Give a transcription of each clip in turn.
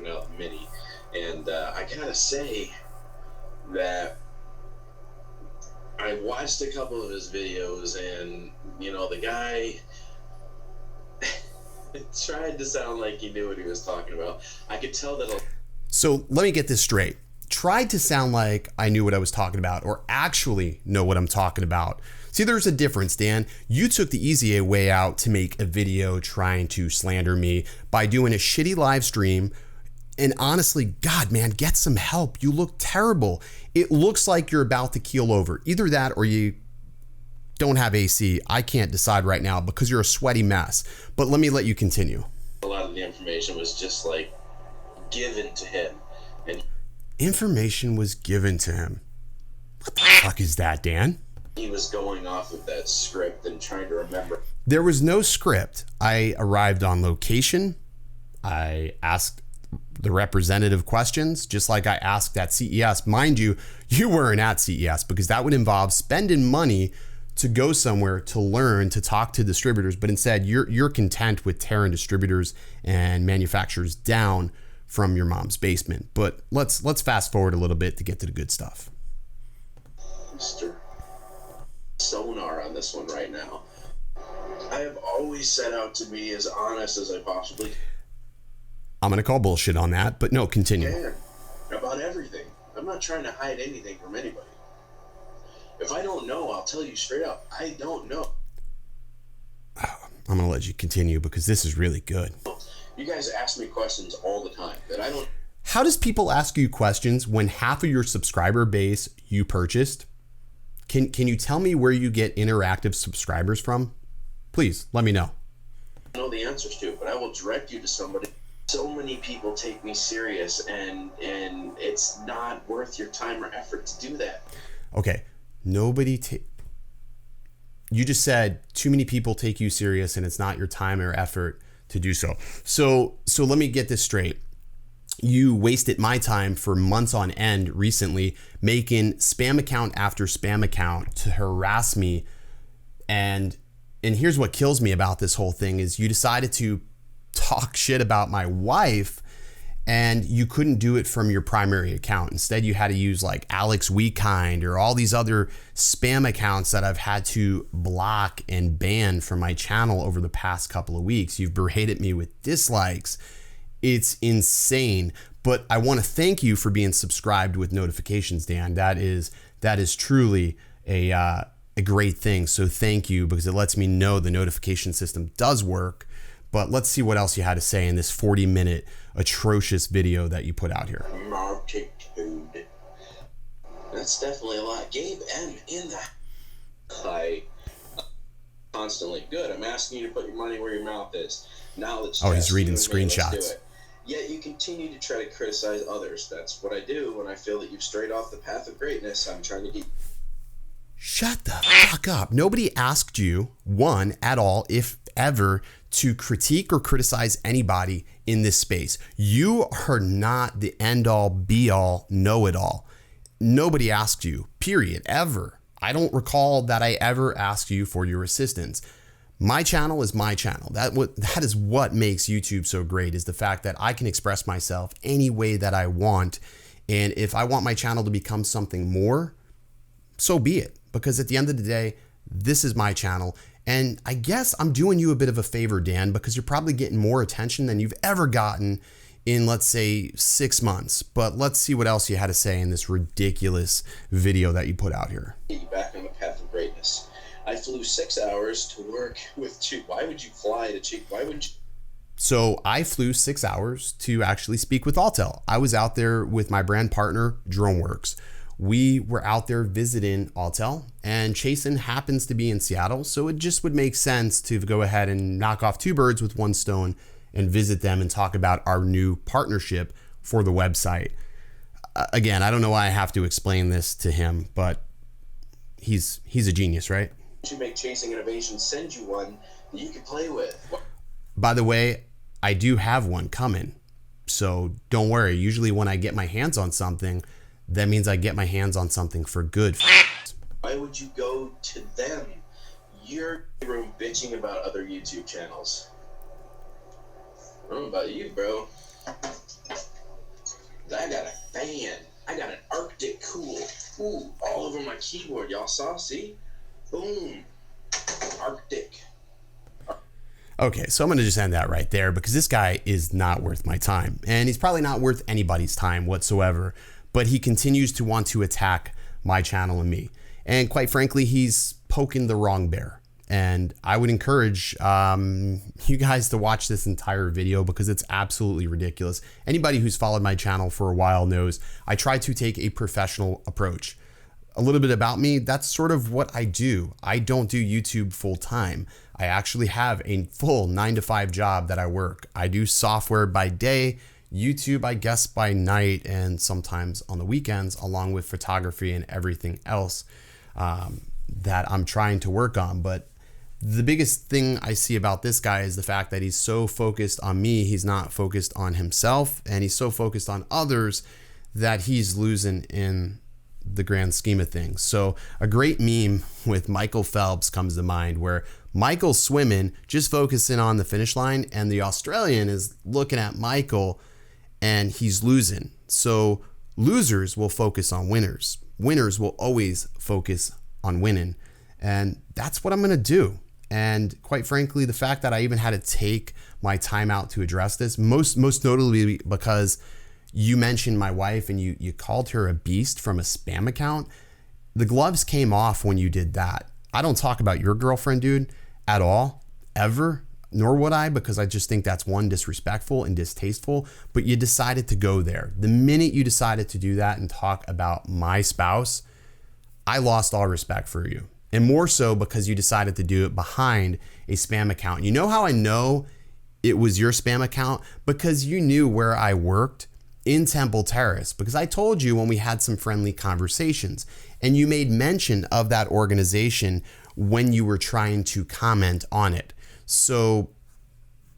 to another mini. And I gotta say that I watched a couple of his videos, and you know, the guy tried to sound like he knew what he was talking about. I could tell that. So let me get this straight. Tried to sound like I knew what I was talking about, or actually know what I'm talking about. See, there's a difference, Dan. You took the easy way out to make a video trying to slander me by doing a shitty live stream. And honestly, God, man, get some help. You look terrible. It looks like you're about to keel over. Either that or you don't have AC. I can't decide right now because you're a sweaty mess. But let me let you continue. A lot of the information was just like given to him. And information was given to him. What the fuck is that, Dan? He was going off of that script and trying to remember. There was no script. I arrived on location. I asked the representative questions, just like I asked at CES. Mind you, you weren't at CES because that would involve spending money to go somewhere to learn to talk to distributors. But instead, you're content with tearing distributors and manufacturers down from your mom's basement. But let's fast forward a little bit to get to the good stuff. Mr. Sonar on this one right now. I have always set out to be as honest as I possibly can. I'm gonna call bullshit on that, but no, continue. About everything. I'm not trying to hide anything from anybody. If I don't know, I'll tell you straight up. I don't know. I'm gonna let you continue because this is really good. You guys ask me questions all the time that I don't. How does people ask you questions when half of your subscriber base you purchased? Can you tell me where you get interactive subscribers from? Please let me know. I know the answers to it, but I will direct you to somebody. So many people take me serious, and it's not worth your time or effort to do that. Okay, you just said too many people take you serious and it's not your time or effort to do so. So let me get this straight. You wasted my time for months on end recently making spam account after spam account to harass me. And here's what kills me about this whole thing is you decided to talk shit about my wife and you couldn't do it from your primary account. Instead, you had to use like Alex Wekind or all these other spam accounts that I've had to block and ban from my channel over the past couple of weeks. You've berated me with dislikes. It's insane. But I want to thank you for being subscribed with notifications, Dan. That is truly a great thing. So thank you, because it lets me know the notification system does work. But let's see what else you had to say in this 40-minute atrocious video that you put out here. Multitude. That's definitely a lot. Gabe M in the I constantly. Good. I'm asking you to put your money where your mouth is. Knowledge. Oh, he's reading screenshots. Yet you continue to try to criticize others. That's what I do when I feel that you've strayed off the path of greatness. I'm trying to get. Shut the fuck up. Nobody asked you, one, at all, if ever, to critique or criticize anybody in this space. You are not the end-all, be-all, know-it-all. Nobody asked you, period, ever. I don't recall that I ever asked you for your assistance. My channel is my channel. That is what makes YouTube so great, is the fact that I can express myself any way that I want. And if I want my channel to become something more, so be it. Because at the end of the day, this is my channel. And I guess I'm doing you a bit of a favor, Dan, because you're probably getting more attention than you've ever gotten in, let's say, 6 months. But let's see what else you had to say in this ridiculous video that you put out here. Get you back on the path of greatness. I flew 6 hours to work with Chief. Why would you fly to Chief? Why would you? So I flew 6 hours to actually speak with Altel. I was out there with my brand partner, DroneWorks. We were out there visiting Altel, and Chasen happens to be in Seattle, so it just would make sense to go ahead and knock off two birds with one stone and visit them and talk about our new partnership for the website. Again, I don't know why I have to explain this to him, but he's a genius, right? To make Chasing Innovation send you one that you can play with. By the way, I do have one coming, so don't worry. Usually when I get my hands on something, that means I get my hands on something for good. Why would you go to them? You're in the room bitching about other YouTube channels. I don't know about you, bro. I got a fan. I got an Arctic Cool. Ooh, all over my keyboard. Y'all saw? See? Boom. Arctic. Okay, so I'm going to just end that right there because this guy is not worth my time. And he's probably not worth anybody's time whatsoever. But he continues to want to attack my channel and me. And quite frankly, he's poking the wrong bear. And I would encourage you guys to watch this entire video because it's absolutely ridiculous. Anybody who's followed my channel for a while knows I try to take a professional approach. A little bit about me, that's sort of what I do. I don't do YouTube full time. I actually have a full 9-to-5 job that I work. I do software by day, YouTube, I guess, by night, and sometimes on the weekends, along with photography and everything else that I'm trying to work on. But the biggest thing I see about this guy is the fact that he's so focused on me, he's not focused on himself, and he's so focused on others that he's losing in the grand scheme of things. So a great meme with Michael Phelps comes to mind where Michael's swimming, just focusing on the finish line, and the Australian is looking at Michael and he's losing. So losers will focus on winners. Winners will always focus on winning. And that's what I'm going to do. And quite frankly, the fact that I even had to take my time out to address this, most notably because you mentioned my wife and you called her a beast from a spam account. The gloves came off when you did that. I don't talk about your girlfriend, dude, at all, ever, nor would I, because I just think that's one, disrespectful and distasteful, but you decided to go there. The minute you decided to do that and talk about my spouse, I lost all respect for you. And more so because you decided to do it behind a spam account. You know how I know it was your spam account? Because you knew where I worked in Temple Terrace, because I told you when we had some friendly conversations and you made mention of that organization when you were trying to comment on it. So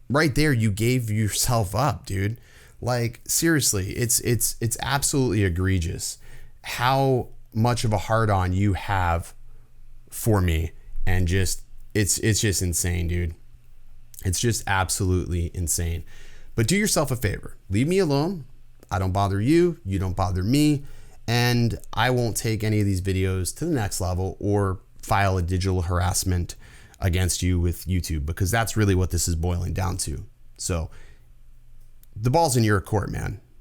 right there, you gave yourself up, dude. Like seriously, it's absolutely egregious how much of a hard on you have for me, and just it's just insane, dude. It's just absolutely insane. But do yourself a favor, leave me alone. I don't bother you, you don't bother me, and I won't take any of these videos to the next level or file a digital harassment against you with YouTube, because that's really what this is boiling down to. So the ball's in your court, man.